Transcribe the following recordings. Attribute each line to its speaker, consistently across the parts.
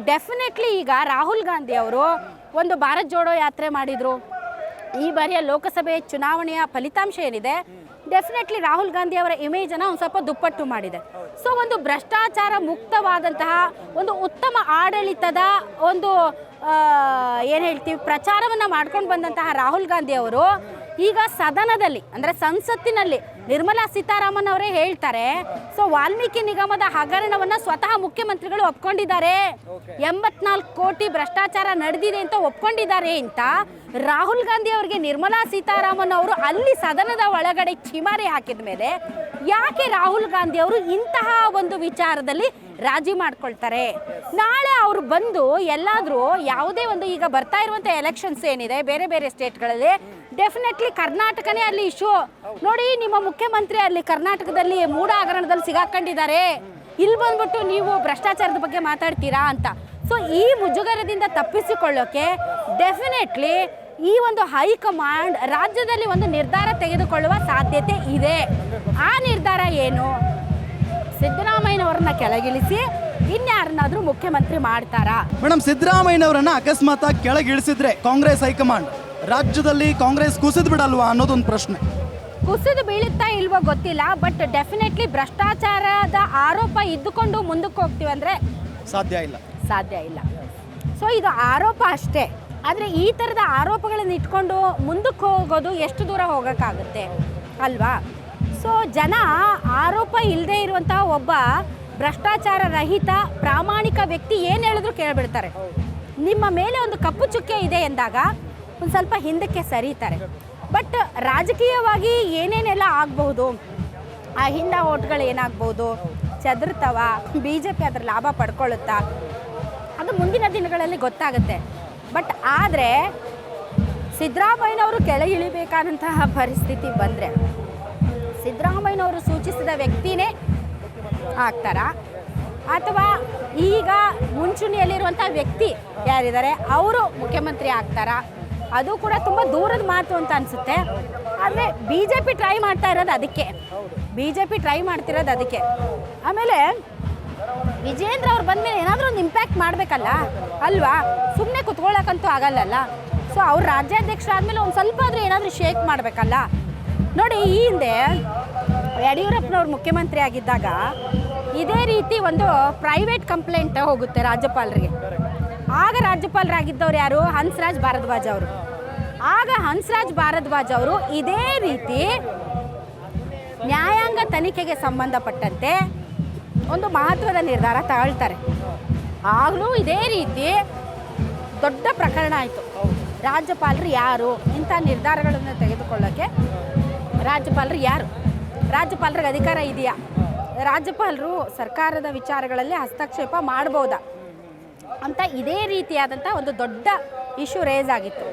Speaker 1: Definitely ಈಗ ರಾಹುಲ್ ಗಾಂಧಿ ಅವರು ಒಂದು ಭಾರತ್ ಜೋಡೋ ಯಾತ್ರೆ ಮಾಡಿದರು. ಈ ಬಾರಿಯ ಲೋಕಸಭೆ ಚುನಾವಣೆಯ ಫಲಿತಾಂಶ ಏನಿದೆ, ಡೆಫಿನೆಟ್ಲಿ ರಾಹುಲ್ ಗಾಂಧಿ ಅವರ ಇಮೇಜನ್ನು ಒಂದು ಸ್ವಲ್ಪ ದುಪ್ಪಟ್ಟು ಮಾಡಿದೆ. ಸೊ ಒಂದು ಭ್ರಷ್ಟಾಚಾರ ಮುಕ್ತವಾದಂತಹ ಒಂದು ಉತ್ತಮ ಆಡಳಿತದ ಒಂದು ಏನು ಹೇಳ್ತೀವಿ ಪ್ರಚಾರವನ್ನು ಮಾಡ್ಕೊಂಡು ಬಂದಂತಹ ರಾಹುಲ್ ಗಾಂಧಿ ಅವರು ಈಗ ಸದನದಲ್ಲಿ ಅಂದರೆ ಸಂಸತ್ತಿನಲ್ಲಿ ನಿರ್ಮಲಾ ಸೀತಾರಾಮನ್ ಅವರೇ ಹೇಳ್ತಾರೆ, ಸೊ ವಾಲ್ಮೀಕಿ ನಿಗಮದ ಹಗರಣವನ್ನು ಸ್ವತಃ ಮುಖ್ಯಮಂತ್ರಿಗಳು ಒಪ್ಕೊಂಡಿದ್ದಾರೆ, 84 ಕೋಟಿ ಭ್ರಷ್ಟಾಚಾರ ನಡೆದಿದೆ ಅಂತ ಒಪ್ಕೊಂಡಿದ್ದಾರೆ ಅಂತ ರಾಹುಲ್ ಗಾಂಧಿ ಅವರಿಗೆ ನಿರ್ಮಲಾ ಸೀತಾರಾಮನ್ ಅವರು ಅಲ್ಲಿ ಸದನದ ಒಳಗಡೆ ಚಿಮಾರಿ ಹಾಕಿದ ಮೇಲೆ ಯಾಕೆ ರಾಹುಲ್ ಗಾಂಧಿ ಅವರು ಇಂತಹ ಒಂದು ವಿಚಾರದಲ್ಲಿ ರಾಜಿ ಮಾಡ್ಕೊಳ್ತಾರೆ? ನಾಳೆ ಅವರು ಬಂದು ಎಲ್ಲಾದರೂ ಯಾವುದೇ ಒಂದು ಈಗ ಬರ್ತಾ ಇರುವಂಥ ಎಲೆಕ್ಷನ್ಸ್ ಏನಿದೆ ಬೇರೆ ಬೇರೆ ಸ್ಟೇಟ್ಗಳಲ್ಲಿ, ಡೆಫಿನೆಟ್ಲಿ ಕರ್ನಾಟಕನೇ ಅಲ್ಲಿ ಇಶ್ಯೂ. ನೋಡಿ, ನಿಮ್ಮ ಮುಖ್ಯಮಂತ್ರಿ ಅಲ್ಲಿ ಕರ್ನಾಟಕದಲ್ಲಿ ಮೂಢ ಹಗರಣದಲ್ಲಿ ಸಿಗಾಕೊಂಡಿದ್ದಾರೆ, ಇಲ್ಲಿ ಬಂದ್ಬಿಟ್ಟು ನೀವು ಭ್ರಷ್ಟಾಚಾರದ ಬಗ್ಗೆ ಮಾತಾಡ್ತೀರಾ ಅಂತ. ಸೊ ಈ ಮುಜುಗರದಿಂದ ತಪ್ಪಿಸಿಕೊಳ್ಳೋಕೆ ಡೆಫಿನೆಟ್ಲಿ ಈ ಒಂದು ಹೈಕಮಾಂಡ್ ರಾಜ್ಯದಲ್ಲಿ ಒಂದು ನಿರ್ಧಾರ ತೆಗೆದುಕೊಳ್ಳುವ ಸಾಧ್ಯತೆ ಇದೆ. ಆ ನಿರ್ಧಾರ ಏನು? ಸಿದ್ದರಾಮಯ್ಯನವರನ್ನ ಕೆಳಗಿಳಿಸಿ ಇನ್ಯಾರನ್ನಾದ್ರೂ ಮುಖ್ಯಮಂತ್ರಿ ಮಾಡ್ತಾರಾ?
Speaker 2: ಮೇಡಮ್, ಸಿದ್ದರಾಮಯ್ಯನವರನ್ನ ಅಕಸ್ಮಾತ್ ಕೆಳಗಿಳಿಸಿದ್ರೆ ಕಾಂಗ್ರೆಸ್ ಹೈಕಮಾಂಡ್ ರಾಜ್ಯದಲ್ಲಿ ಕಾಂಗ್ರೆಸ್ ಕುಸಿದು ಬಿಡಲ್ವಾ ಅನ್ನೋದೊಂದು ಪ್ರಶ್ನೆ.
Speaker 1: ಕುಸಿದು ಬೀಳುತ್ತಾ ಇಲ್ವೋ ಗೊತ್ತಿಲ್ಲ, ಬಟ್ ಡೆಫಿನೆಟ್ಲಿ ಭ್ರಷ್ಟಾಚಾರದ ಆರೋಪ ಇದ್ದುಕೊಂಡು ಮುಂದಕ್ಕೆ ಹೋಗ್ತೀವಿ ಅಂದರೆ ಸಾಧ್ಯ ಇಲ್ಲ. ಸೊ ಇದು ಆರೋಪ ಅಷ್ಟೇ. ಆದರೆ ಈ ಥರದ ಆರೋಪಗಳನ್ನು ಇಟ್ಕೊಂಡು ಮುಂದಕ್ಕೆ ಹೋಗೋದು ಎಷ್ಟು ದೂರ ಹೋಗೋಕ್ಕಾಗುತ್ತೆ ಅಲ್ವಾ? ಸೊ ಜನ ಆರೋಪ ಇಲ್ಲದೆ ಇರುವಂತಹ ಒಬ್ಬ ಭ್ರಷ್ಟಾಚಾರ ರಹಿತ ಪ್ರಾಮಾಣಿಕ ವ್ಯಕ್ತಿ ಏನು ಹೇಳಿದ್ರು ಕೇಳಿಬಿಡ್ತಾರೆ. ನಿಮ್ಮ ಮೇಲೆ ಒಂದು ಕಪ್ಪು ಚುಕ್ಕೆ ಇದೆ ಎಂದಾಗ ಒಂದು ಸ್ವಲ್ಪ ಹಿಂದಕ್ಕೆ ಸರೀತಾರೆ. ಬಟ್ ರಾಜಕೀಯವಾಗಿ ಏನೇನೆಲ್ಲ ಆಗಬಹುದು, ಆ ಹಿಂದ ಓಟ್ಗಳು ಏನಾಗ್ಬೋದು, ಚದುರ್ತವ, BJP ಅದರ ಲಾಭ ಪಡ್ಕೊಳ್ಳುತ್ತಾ, ಅದು ಮುಂದಿನ ದಿನಗಳಲ್ಲಿ ಗೊತ್ತಾಗುತ್ತೆ. ಬಟ್ ಆದರೆ ಸಿದ್ದರಾಮಯ್ಯನವರು ಕೆಳಗಿಳಿಬೇಕಾದಂತಹ ಪರಿಸ್ಥಿತಿ ಬಂದರೆ ಸಿದ್ದರಾಮಯ್ಯನವರು ಸೂಚಿಸಿದ ವ್ಯಕ್ತಿನೇ ಆಗ್ತಾರಾ, ಅಥವಾ ಈಗ ಮುಂಚೂಣಿಯಲ್ಲಿರುವಂಥ ವ್ಯಕ್ತಿ ಯಾರಿದ್ದಾರೆ ಅವರು ಮುಖ್ಯಮಂತ್ರಿ ಆಗ್ತಾರಾ? ಅದು ಕೂಡ ತುಂಬ ದೂರದ ಮಾತು ಅಂತ ಅನಿಸುತ್ತೆ. ಆದರೆ BJP ಟ್ರೈ ಮಾಡ್ತಾ ಇರೋದು ಅದಕ್ಕೆ. ಆಮೇಲೆ ವಿಜೇಂದ್ರ ಅವ್ರು ಬಂದಮೇಲೆ ಏನಾದರೂ ಒಂದು ಇಂಪ್ಯಾಕ್ಟ್ ಮಾಡಬೇಕಲ್ಲ ಅಲ್ವಾ? ಸುಮ್ಮನೆ ಕುತ್ಕೊಳ್ಳೋಕ್ಕಂತೂ ಆಗಲ್ಲಲ್ಲ. ಸೊ ಅವ್ರು ರಾಜ್ಯಾಧ್ಯಕ್ಷರಾದಮೇಲೆ ಒಂದು ಸ್ವಲ್ಪ ಆದರೂ ಏನಾದರೂ ಶೇಕ್ ಮಾಡಬೇಕಲ್ಲ. ನೋಡಿ, ಈ ಹಿಂದೆ ಯಡಿಯೂರಪ್ಪನವ್ರು ಮುಖ್ಯಮಂತ್ರಿ ಆಗಿದ್ದಾಗ ಇದೇ ರೀತಿ ಒಂದು ಪ್ರೈವೇಟ್ ಕಂಪ್ಲೇಂಟ್ ಹೋಗುತ್ತೆ ರಾಜ್ಯಪಾಲರಿಗೆ. ಆಗ ರಾಜ್ಯಪಾಲರಾಗಿದ್ದವ್ರು ಯಾರು? ಹಂಸರಾಜ್ ಭಾರದ್ವಾಜ್ ಅವರು. ಆಗ ಹಂಸರಾಜ್ ಭಾರದ್ವಾಜ್ ಅವರು ಇದೇ ರೀತಿ ನ್ಯಾಯಾಂಗ ತನಿಖೆಗೆ ಸಂಬಂಧಪಟ್ಟಂತೆ ಒಂದು ಮಹತ್ವದ ನಿರ್ಧಾರ ತಗೊಳ್ತಾರೆ. ಆಗಲೂ ಇದೇ ರೀತಿ ದೊಡ್ಡ ಪ್ರಕರಣ ಆಯಿತು. ರಾಜ್ಯಪಾಲರು ಯಾರು? ಇಂಥ ನಿರ್ಧಾರಗಳನ್ನು ತೆಗೆದುಕೊಳ್ಳೋಕ್ಕೆ ರಾಜ್ಯಪಾಲರು ಯಾರು? ರಾಜ್ಯಪಾಲರಿಗೆ ಅಧಿಕಾರ ಇದೆಯಾ? ರಾಜ್ಯಪಾಲರು ಸರ್ಕಾರದ ವಿಚಾರಗಳಲ್ಲಿ ಹಸ್ತಕ್ಷೇಪ ಮಾಡ್ಬೋದಾ ಅಂತ ಇದೇ ರೀತಿಯಾದಂಥ ಒಂದು ದೊಡ್ಡ ಇಶ್ಯೂ ರೇಸ್ ಆಗಿತ್ತು.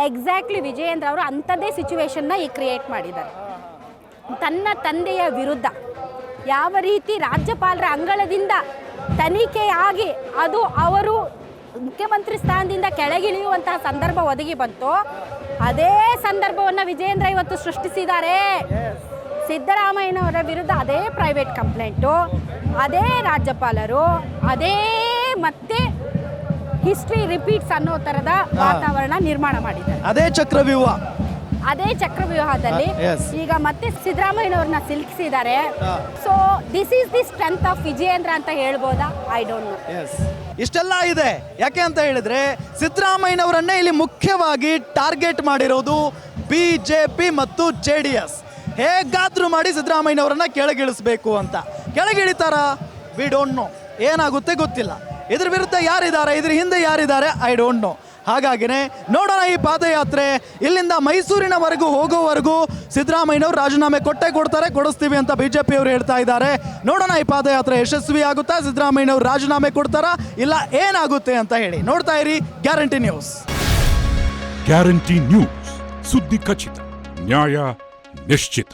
Speaker 1: ಎಕ್ಸಾಕ್ಟ್ಲಿ ವಿಜಯೇಂದ್ರ ಅವರು ಅಂಥದ್ದೇ ಸಿಚುವೇಶನ್ನ ಈಗ ಕ್ರಿಯೇಟ್ ಮಾಡಿದ್ದಾರೆ. ತನ್ನ ತಂದೆಯ ವಿರುದ್ಧ ಯಾವ ರೀತಿ ರಾಜ್ಯಪಾಲರ ಅಂಗಳದಿಂದ ತನಿಖೆಯಾಗಿ ಅದು ಅವರು ಮುಖ್ಯಮಂತ್ರಿ ಸ್ಥಾನದಿಂದ ಕೆಳಗಿಳಿಯುವಂತಹ ಸಂದರ್ಭ ಒದಗಿ ಬಂತು, ಅದೇ ಸಂದರ್ಭವನ್ನು ವಿಜಯೇಂದ್ರ ಇವತ್ತು ಸೃಷ್ಟಿಸಿದ್ದಾರೆ. ಸಿದ್ದರಾಮಯ್ಯನವರ ವಿರುದ್ಧ ಅದೇ ಪ್ರೈವೇಟ್ ಕಂಪ್ಲೇಂಟು, ಅದೇ ರಾಜ್ಯಪಾಲರು, ಅದೇ ಮತ್ತೆ ಹಿಸ್ಟ್ರಿ ರಿಪೀಟ್ಸ್ ಅನ್ನೋ ಥರದ ವಾತಾವರಣ ನಿರ್ಮಾಣ ಮಾಡಿದ್ದಾರೆ. ಅದೇ ಚಕ್ರವ್ಯೂಹದಲ್ಲಿ ಈಗ ಮತ್ತೆ ಸಿದ್ದರಾಮಯ್ಯನವ್ರನ್ನ ಸಿಲುಕಿಸಿದ್ದಾರೆ. So this is the strength of Vijayendra ಅಂತ ಹೇಳ್ಬೋದಾ? I don't know.
Speaker 2: ಇಷ್ಟೆಲ್ಲ ಇದೆ ಯಾಕೆ ಅಂತ ಹೇಳಿದ್ರೆ ಸಿದ್ದರಾಮಯ್ಯನವರನ್ನೇ ಇಲ್ಲಿ ಮುಖ್ಯವಾಗಿ ಟಾರ್ಗೆಟ್ ಮಾಡಿರೋದು BJP ಮತ್ತು JDS. ಹೇಗಾದ್ರೂ ಮಾಡಿ ಸಿದ್ದರಾಮಯ್ಯನವರನ್ನ ಕೆಳಗಿಳಿಸಬೇಕು ಅಂತ. ಕೆಳಗಿಳಿತಾರ? We don't know. ಏನಾಗುತ್ತೆ ಗೊತ್ತಿಲ್ಲ. ಇದ್ರ ವಿರುದ್ಧ ಯಾರಿದ್ದಾರೆ, ಇದ್ರ ಹಿಂದೆ ಯಾರಿದ್ದಾರೆ, ಐ ಡೋಂಟ್ ನೋ. ಹಾಗಾಗಿನೇ ನೋಡೋಣ ಈ ಪಾದಯಾತ್ರೆ ಇಲ್ಲಿಂದ ಮೈಸೂರಿನವರೆಗೂ ಹೋಗೋವರೆಗೂ ಸಿದ್ದರಾಮಯ್ಯನವರು ರಾಜೀನಾಮೆ ಕೊಡಿಸ್ತೀವಿ ಅಂತ BJP ಅವರು ಹೇಳ್ತಾ ಇದ್ದಾರೆ. ನೋಡೋಣ ಈ ಪಾದಯಾತ್ರೆ ಯಶಸ್ವಿ ಆಗುತ್ತಾ, ಸಿದ್ದರಾಮಯ್ಯನವರು ರಾಜೀನಾಮೆ ಕೊಡ್ತಾರಾ, ಇಲ್ಲ ಏನಾಗುತ್ತೆ ಅಂತ ಹೇಳಿ. ನೋಡ್ತಾ ಇರಿ ಗ್ಯಾರಂಟಿ ನ್ಯೂಸ್.
Speaker 3: ಗ್ಯಾರಂಟಿ ನ್ಯೂಸ್, ಸುದ್ದಿ ಖಚಿತ, ನ್ಯಾಯ ನಿಶ್ಚಿತ.